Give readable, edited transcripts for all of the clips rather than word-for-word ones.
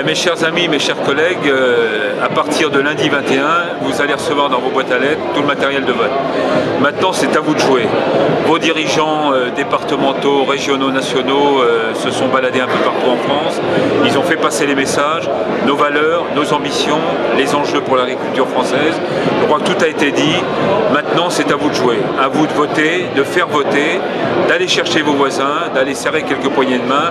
Mes chers amis, mes chers collègues, à partir de lundi 21, vous allez recevoir dans vos boîtes à lettres tout le matériel de vote. Maintenant, c'est à vous de jouer. Vos dirigeants départementaux, régionaux, nationaux se sont baladés un peu partout en France. Ils ont fait passer les messages, nos valeurs, nos ambitions, les enjeux pour l'agriculture française. Je crois que tout a été dit. Maintenant, c'est à vous de jouer. À vous de voter, de faire voter, d'aller chercher vos voisins, d'aller serrer quelques poignées de main,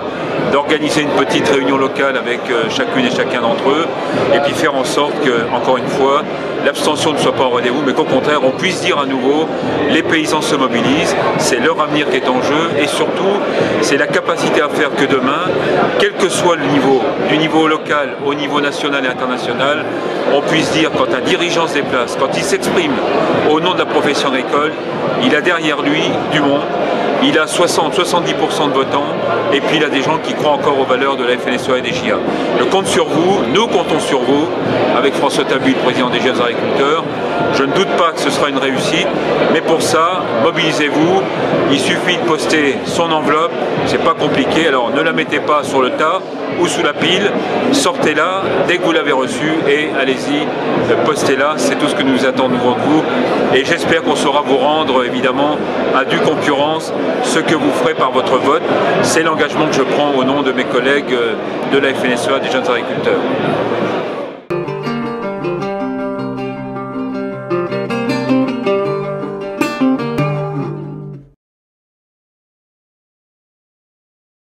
d'organiser une petite réunion locale avec chacune et chacun d'entre eux, et puis faire en sorte que, encore une fois, l'abstention ne soit pas en rendez-vous, mais qu'au contraire, on puisse dire à nouveau, les paysans se mobilisent, c'est leur avenir qui est en jeu, et surtout, c'est la capacité à faire que demain, quel que soit le niveau, du niveau local au niveau national et international, on puisse dire, quand un dirigeant se déplace, quand il s'exprime au nom de la profession agricole, il a derrière lui du monde. Il a 60-70% de votants, et puis il a des gens qui croient encore aux valeurs de la FNSEA et des JA. Je compte sur vous, nous comptons sur vous, avec François Tabu, le président des jeunes agriculteurs. Je ne doute pas que ce sera une réussite, mais pour ça, mobilisez-vous. Il suffit de poster son enveloppe, c'est pas compliqué, alors ne la mettez pas sur le tas ou sous la pile, sortez-la dès que vous l'avez reçue et allez-y, postez-la, c'est tout ce que nous attendons de vous. Et j'espère qu'on saura vous rendre évidemment à due concurrence ce que vous ferez par votre vote. C'est l'engagement que je prends au nom de mes collègues de la FNSEA des jeunes agriculteurs.